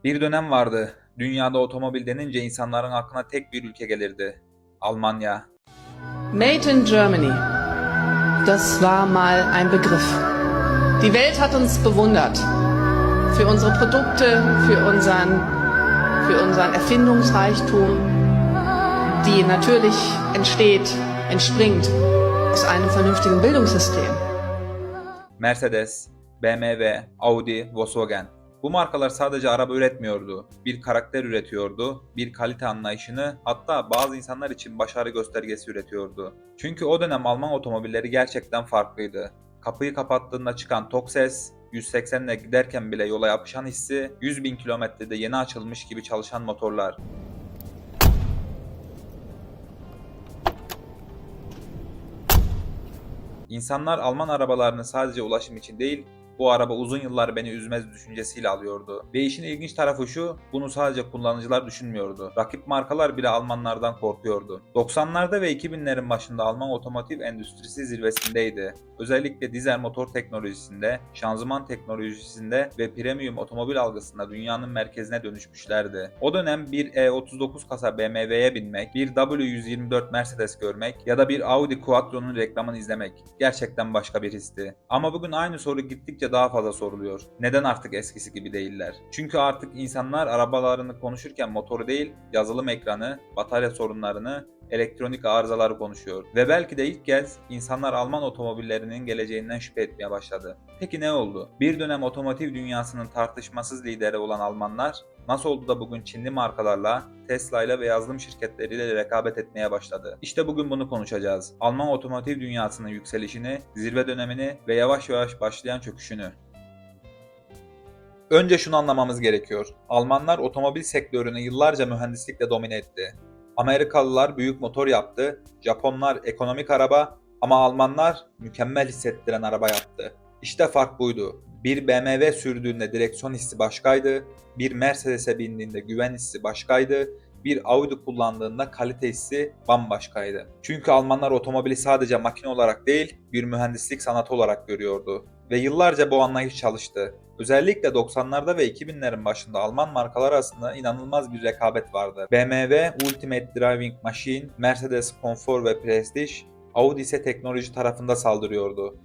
Bir dönem vardı. Dünyada otomobil denince insanların aklına tek bir ülke gelirdi. Almanya. Made in Germany. Das war mal ein Begriff. Die Welt hat uns bewundert. Für unsere Produkte, für unseren Erfindungsreichtum, die natürlich entspringt aus einem vernünftigen Bildungssystem. Mercedes, BMW, Audi, Volkswagen. Bu markalar sadece araba üretmiyordu. Bir karakter üretiyordu, bir kalite anlayışını, hatta bazı insanlar için başarı göstergesi üretiyordu. Çünkü o dönem Alman otomobilleri gerçekten farklıydı. Kapıyı kapattığında çıkan tok ses, 180 ile giderken bile yola yapışan hissi, 100 bin kilometrede yeni açılmış gibi çalışan motorlar. İnsanlar Alman arabalarını sadece ulaşım için değil, bu araba uzun yıllar beni üzmez düşüncesiyle alıyordu. Ve işin ilginç tarafı şu, bunu sadece kullanıcılar düşünmüyordu. Rakip markalar bile Almanlardan korkuyordu. 90'larda ve 2000'lerin başında Alman otomotiv endüstrisi zirvesindeydi. Özellikle dizel motor teknolojisinde, şanzıman teknolojisinde ve premium otomobil algısında dünyanın merkezine dönüşmüşlerdi. O dönem bir E39 kasa BMW'ye binmek, bir W124 Mercedes görmek ya da bir Audi Quattro'nun reklamını izlemek gerçekten başka bir histi. Ama bugün aynı soru gittikçe daha fazla soruluyor. Neden artık eskisi gibi değiller? Çünkü artık insanlar arabalarını konuşurken motoru değil, yazılım ekranı, batarya sorunlarını, elektronik arızaları konuşuyor. Ve belki de ilk kez insanlar Alman otomobillerinin geleceğinden şüphe etmeye başladı. Peki ne oldu? Bir dönem otomotiv dünyasının tartışmasız lideri olan Almanlar, nasıl oldu da bugün Çinli markalarla, Tesla ile ve yazılım şirketleriyle rekabet etmeye başladı? İşte bugün bunu konuşacağız. Alman otomotiv dünyasının yükselişini, zirve dönemini ve yavaş yavaş başlayan çöküşünü. Önce şunu anlamamız gerekiyor. Almanlar otomobil sektörünü yıllarca mühendislikle domine etti. Amerikalılar büyük motor yaptı, Japonlar ekonomik araba ama Almanlar mükemmel hissettiren araba yaptı. İşte fark buydu. Bir BMW sürdüğünde direksiyon hissi başkaydı, bir Mercedes'e bindiğinde güven hissi başkaydı, bir Audi kullandığında kalite hissi bambaşkaydı. Çünkü Almanlar otomobili sadece makine olarak değil, bir mühendislik sanatı olarak görüyordu. Ve yıllarca bu anlayış çalıştı. Özellikle 90'larda ve 2000'lerin başında Alman markalar arasında inanılmaz bir rekabet vardı. BMW Ultimate Driving Machine, Mercedes konfor ve prestij, Audi ise teknoloji tarafında saldırıyordu.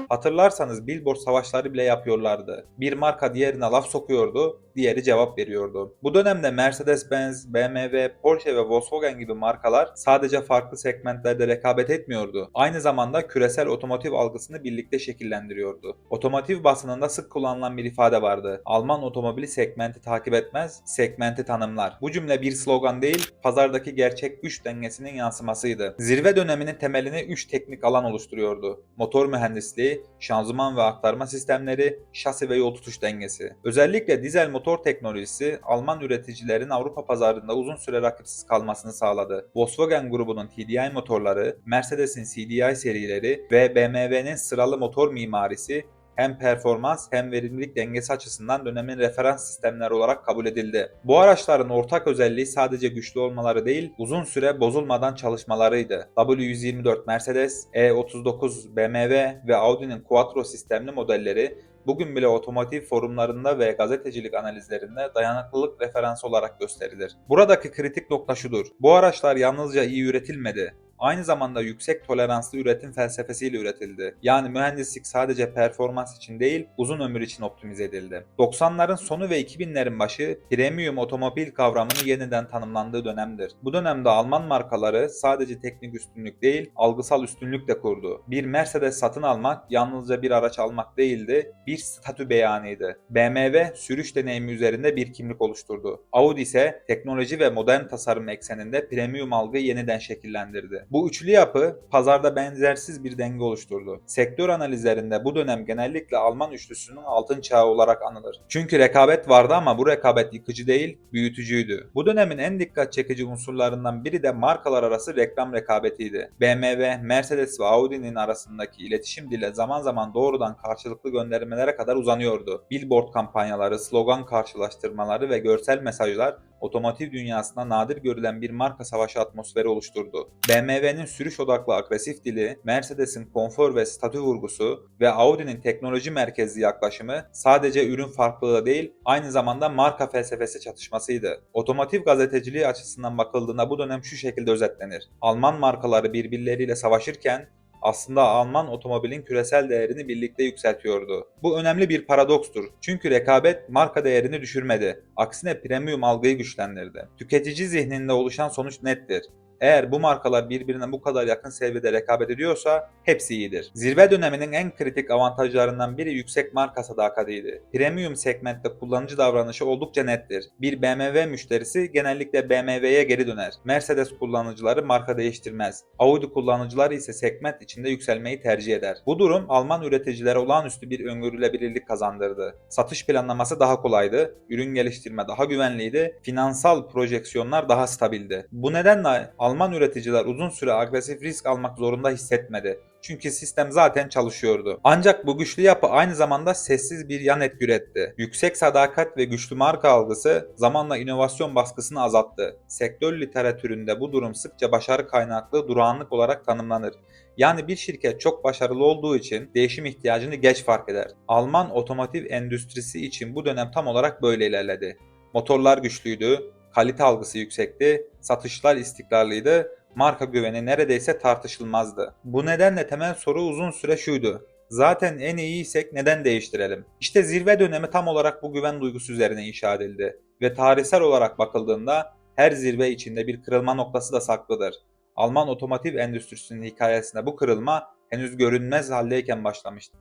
Hatırlarsanız billboard savaşları bile yapıyorlardı. Bir marka diğerine laf sokuyordu, diğeri cevap veriyordu. Bu dönemde Mercedes-Benz, BMW, Porsche ve Volkswagen gibi markalar sadece farklı segmentlerde rekabet etmiyordu. Aynı zamanda küresel otomotiv algısını birlikte şekillendiriyordu. Otomotiv basınında sık kullanılan bir ifade vardı. Alman otomobili segmenti takip etmez, segmenti tanımlar. Bu cümle bir slogan değil, pazardaki gerçek güç dengesinin yansımasıydı. Zirve döneminin temelini 3 teknik alan oluşturuyordu. Motor mühendisliği, şanzıman ve aktarma sistemleri, şasi ve yol tutuş dengesi. Özellikle dizel motor teknolojisi Alman üreticilerin Avrupa pazarında uzun süre rakipsiz kalmasını sağladı. Volkswagen grubunun TDI motorları, Mercedes'in CDI serileri ve BMW'nin sıralı motor mimarisi hem performans hem verimlilik dengesi açısından dönemin referans sistemleri olarak kabul edildi. Bu araçların ortak özelliği sadece güçlü olmaları değil, uzun süre bozulmadan çalışmalarıydı. W124 Mercedes, E39 BMW ve Audi'nin Quattro sistemli modelleri bugün bile otomotiv forumlarında ve gazetecilik analizlerinde dayanıklılık referansı olarak gösterilir. Buradaki kritik nokta şudur: bu araçlar yalnızca iyi üretilmedi, aynı zamanda yüksek toleranslı üretim felsefesiyle üretildi. Yani mühendislik sadece performans için değil, uzun ömür için optimize edildi. 90'ların sonu ve 2000'lerin başı premium otomobil kavramının yeniden tanımlandığı dönemdir. Bu dönemde Alman markaları sadece teknik üstünlük değil, algısal üstünlük de kurdu. Bir Mercedes satın almak yalnızca bir araç almak değildi, bir statü beyanıydı. BMW sürüş deneyimi üzerinde bir kimlik oluşturdu. Audi ise teknoloji ve modern tasarım ekseninde premium algıyı yeniden şekillendirdi. Bu üçlü yapı pazarda benzersiz bir denge oluşturdu. Sektör analizlerinde bu dönem genellikle Alman üçlüsünün altın çağı olarak anılır. Çünkü rekabet vardı ama bu rekabet yıkıcı değil, büyütücüydü. Bu dönemin en dikkat çekici unsurlarından biri de markalar arası reklam rekabetiydi. BMW, Mercedes ve Audi'nin arasındaki iletişim dili zaman zaman doğrudan karşılıklı göndermelere kadar uzanıyordu. Billboard kampanyaları, slogan karşılaştırmaları ve görsel mesajlar otomotiv dünyasında nadir görülen bir marka savaşı atmosferi oluşturdu. BMW'nin sürüş odaklı agresif dili, Mercedes'in konfor ve statü vurgusu ve Audi'nin teknoloji merkezli yaklaşımı sadece ürün farklılığı değil, aynı zamanda marka felsefesi çatışmasıydı. Otomotiv gazeteciliği açısından bakıldığında bu dönem şu şekilde özetlenir. Alman markaları birbirleriyle savaşırken aslında Alman otomobilin küresel değerini birlikte yükseltiyordu. Bu önemli bir paradokstur. Çünkü rekabet marka değerini düşürmedi. Aksine premium algıyı güçlendirdi. Tüketici zihninde oluşan sonuç nettir. Eğer bu markalar birbirine bu kadar yakın seviyede rekabet ediyorsa hepsi iyidir. Zirve döneminin en kritik avantajlarından biri yüksek marka sadakatiydi. Premium segmentte kullanıcı davranışı oldukça nettir. Bir BMW müşterisi genellikle BMW'ye geri döner. Mercedes kullanıcıları marka değiştirmez. Audi kullanıcıları ise segment içinde yükselmeyi tercih eder. Bu durum Alman üreticilere olağanüstü bir öngörülebilirlik kazandırdı. Satış planlaması daha kolaydı, ürün geliştirme daha güvenliydi, finansal projeksiyonlar daha stabildi. Bu nedenle Alman üreticiler uzun süre agresif risk almak zorunda hissetmedi. Çünkü sistem zaten çalışıyordu. Ancak bu güçlü yapı aynı zamanda sessiz bir yan etki üretti. Yüksek sadakat ve güçlü marka algısı zamanla inovasyon baskısını azalttı. Sektör literatüründe bu durum sıkça başarı kaynaklı durağanlık olarak tanımlanır. Yani bir şirket çok başarılı olduğu için değişim ihtiyacını geç fark eder. Alman otomotiv endüstrisi için bu dönem tam olarak böyle ilerledi. Motorlar güçlüydü, kalite algısı yüksekti, satışlar istikrarlıydı, marka güveni neredeyse tartışılmazdı. Bu nedenle temel soru uzun süre şuydu: zaten en iyiysek neden değiştirelim? İşte zirve dönemi tam olarak bu güven duygusu üzerine inşa edildi ve tarihsel olarak bakıldığında her zirve içinde bir kırılma noktası da saklıdır. Alman otomotiv endüstrisinin hikayesinde bu kırılma henüz görünmez haldeyken başlamıştı.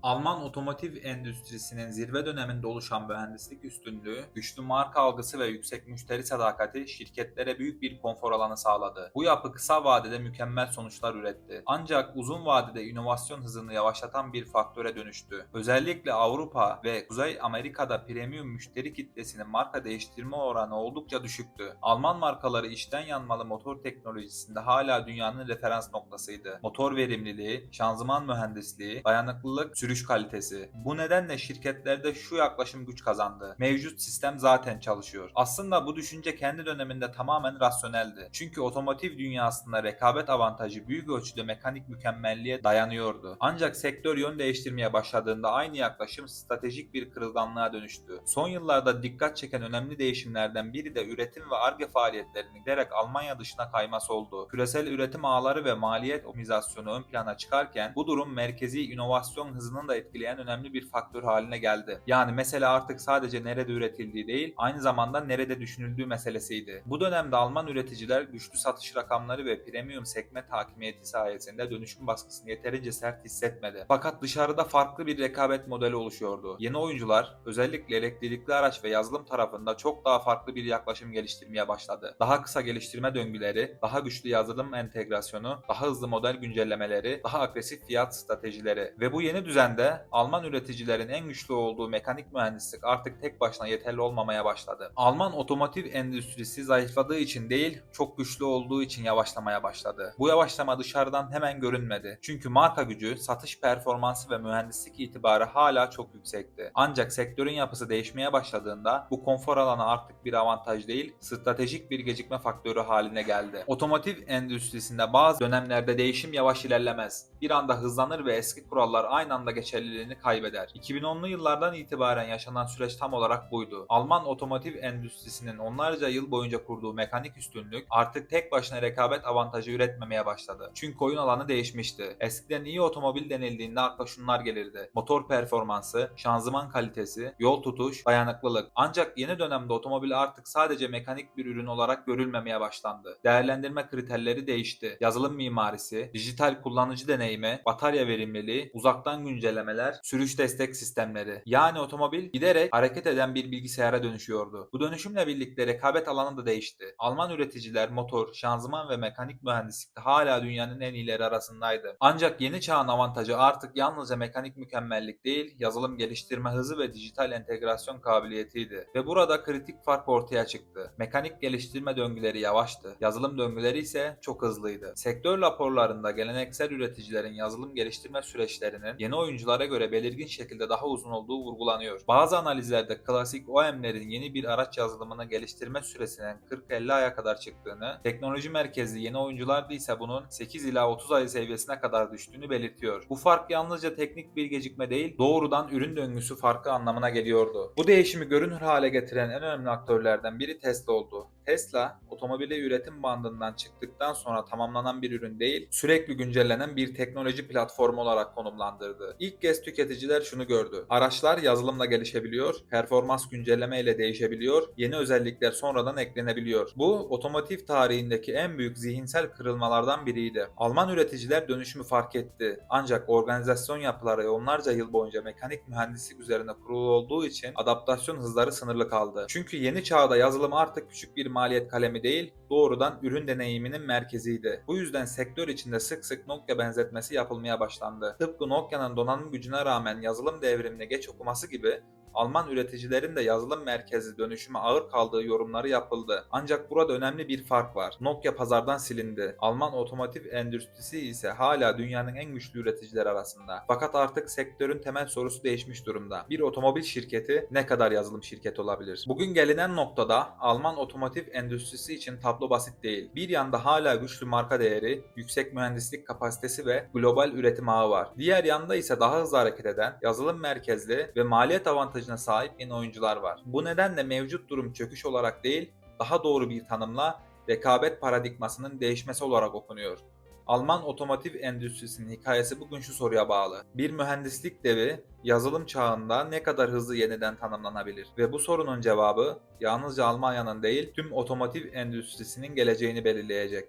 Alman otomotiv endüstrisinin zirve döneminde oluşan mühendislik üstünlüğü, güçlü marka algısı ve yüksek müşteri sadakati şirketlere büyük bir konfor alanı sağladı. Bu yapı kısa vadede mükemmel sonuçlar üretti. Ancak uzun vadede inovasyon hızını yavaşlatan bir faktöre dönüştü. Özellikle Avrupa ve Kuzey Amerika'da premium müşteri kitlesinin marka değiştirme oranı oldukça düşüktü. Alman markaları içten yanmalı motor teknolojisinde hala dünyanın referans noktasıydı. Motor verimliliği, şanzıman mühendisliği, dayanıklılık, sürüş kalitesi. Bu nedenle şirketlerde şu yaklaşım güç kazandı: mevcut sistem zaten çalışıyor. Aslında bu düşünce kendi döneminde tamamen rasyoneldi. Çünkü otomotiv dünyasında rekabet avantajı büyük ölçüde mekanik mükemmelliğe dayanıyordu. Ancak sektör yön değiştirmeye başladığında aynı yaklaşım stratejik bir kırılganlığa dönüştü. Son yıllarda dikkat çeken önemli değişimlerden biri de üretim ve Ar-Ge faaliyetlerinin giderek Almanya dışına kayması oldu. Küresel üretim ağları ve maliyet optimizasyonu ön plana çıkarken bu durum merkezi inovasyon hızını da etkileyen önemli bir faktör haline geldi. Yani mesela artık sadece nerede üretildiği değil, aynı zamanda nerede düşünüldüğü meselesiydi. Bu dönemde Alman üreticiler güçlü satış rakamları ve premium segment hakimiyeti sayesinde dönüşüm baskısını yeterince sert hissetmedi. Fakat dışarıda farklı bir rekabet modeli oluşuyordu. Yeni oyuncular özellikle elektrikli araç ve yazılım tarafında çok daha farklı bir yaklaşım geliştirmeye başladı. Daha kısa geliştirme döngüleri, daha güçlü yazılım entegrasyonu, daha hızlı model güncellemeleri, daha agresif fiyat stratejileri ve bu yeni düzende Alman üreticilerin en güçlü olduğu mekanik mühendislik artık tek başına yeterli olmamaya başladı. Alman otomotiv endüstrisi zayıfladığı için değil, çok güçlü olduğu için yavaşlamaya başladı. Bu yavaşlama dışarıdan hemen görünmedi. Çünkü marka gücü, satış performansı ve mühendislik itibarı hala çok yüksekti. Ancak sektörün yapısı değişmeye başladığında bu konfor alanı artık bir avantaj değil, stratejik bir gecikme faktörü haline geldi. Otomotiv endüstrisinde bazı dönemlerde değişim yavaş ilerlemez. Bir anda hızlanır ve eski kurallar aynı anda geçerliliğini kaybeder. 2010'lu yıllardan itibaren yaşanan süreç tam olarak buydu. Alman otomotiv endüstrisinin onlarca yıl boyunca kurduğu mekanik üstünlük artık tek başına rekabet avantajı üretmemeye başladı. Çünkü oyun alanı değişmişti. Eskiden iyi otomobil denildiğinde akla şunlar gelirdi: motor performansı, şanzıman kalitesi, yol tutuş, dayanıklılık. Ancak yeni dönemde otomobil artık sadece mekanik bir ürün olarak görülmemeye başlandı. Değerlendirme kriterleri değişti. Yazılım mimarisi, dijital kullanıcı deneyimi, batarya verimliliği, uzaktan güncelleme güncellemeler, sürüş destek sistemleri. Yani otomobil giderek hareket eden bir bilgisayara dönüşüyordu. Bu dönüşümle birlikte rekabet alanı da değişti. Alman üreticiler motor, şanzıman ve mekanik mühendislikte hala dünyanın en iyileri arasındaydı. Ancak yeni çağın avantajı artık yalnızca mekanik mükemmellik değil, yazılım geliştirme hızı ve dijital entegrasyon kabiliyetiydi. Ve burada kritik fark ortaya çıktı. Mekanik geliştirme döngüleri yavaştı. Yazılım döngüleri ise çok hızlıydı. Sektör raporlarında geleneksel üreticilerin yazılım geliştirme süreçlerinin yeni oyunculara göre belirgin şekilde daha uzun olduğu vurgulanıyor. Bazı analizlerde klasik OEM'lerin yeni bir araç yazılımını geliştirme süresinin 40-50 aya kadar çıktığını, teknoloji merkezli yeni oyuncularda ise bunun 8 ila 30 ay seviyesine kadar düştüğünü belirtiyor. Bu fark yalnızca teknik bir gecikme değil, doğrudan ürün döngüsü farkı anlamına geliyordu. Bu değişimi görünür hale getiren en önemli aktörlerden biri Tesla oldu. Tesla, otomobili üretim bandından çıktıktan sonra tamamlanan bir ürün değil, sürekli güncellenen bir teknoloji platformu olarak konumlandırdı. İlk kez tüketiciler şunu gördü. Araçlar yazılımla gelişebiliyor, performans güncelleme ile değişebiliyor, yeni özellikler sonradan eklenebiliyor. Bu, otomotiv tarihindeki en büyük zihinsel kırılmalardan biriydi. Alman üreticiler dönüşümü fark etti. Ancak organizasyon yapıları onlarca yıl boyunca mekanik mühendislik üzerine kurulu olduğu için adaptasyon hızları sınırlı kaldı. Çünkü yeni çağda yazılım artık küçük bir maliyet kalemi değil, doğrudan ürün deneyiminin merkeziydi. Bu yüzden sektör içinde sık sık Nokia benzetmesi yapılmaya başlandı. Tıpkı Nokia'nın donanım gücüne rağmen yazılım devrimini geç okuması gibi, Alman üreticilerin de yazılım merkezli dönüşüme ağır kaldığı yorumları yapıldı. Ancak burada önemli bir fark var. Nokia pazardan silindi. Alman otomotiv endüstrisi ise hala dünyanın en güçlü üreticileri arasında. Fakat artık sektörün temel sorusu değişmiş durumda. Bir otomobil şirketi ne kadar yazılım şirketi olabilir? Bugün gelinen noktada Alman otomotiv endüstrisi için tablo basit değil. Bir yanda hala güçlü marka değeri, yüksek mühendislik kapasitesi ve global üretim ağı var. Diğer yanda ise daha hızlı hareket eden, yazılım merkezli ve maliyet avantajı sahip yeni oyuncular var. Bu nedenle mevcut durum çöküş olarak değil, daha doğru bir tanımla rekabet paradigmasının değişmesi olarak okunuyor. Alman otomotiv endüstrisinin hikayesi bugün şu soruya bağlı. Bir mühendislik devi yazılım çağında ne kadar hızlı yeniden tanımlanabilir? Ve bu sorunun cevabı yalnızca Almanya'nın değil, tüm otomotiv endüstrisinin geleceğini belirleyecek.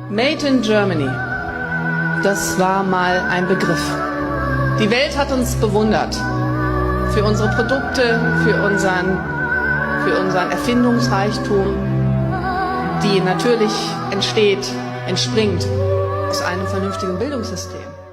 Made in Germany. Das war mal ein Begriff. Die Welt hat uns bewundert. Für unsere Produkte, für unseren Erfindungsreichtum, die natürlich entspringt aus einem vernünftigen Bildungssystem.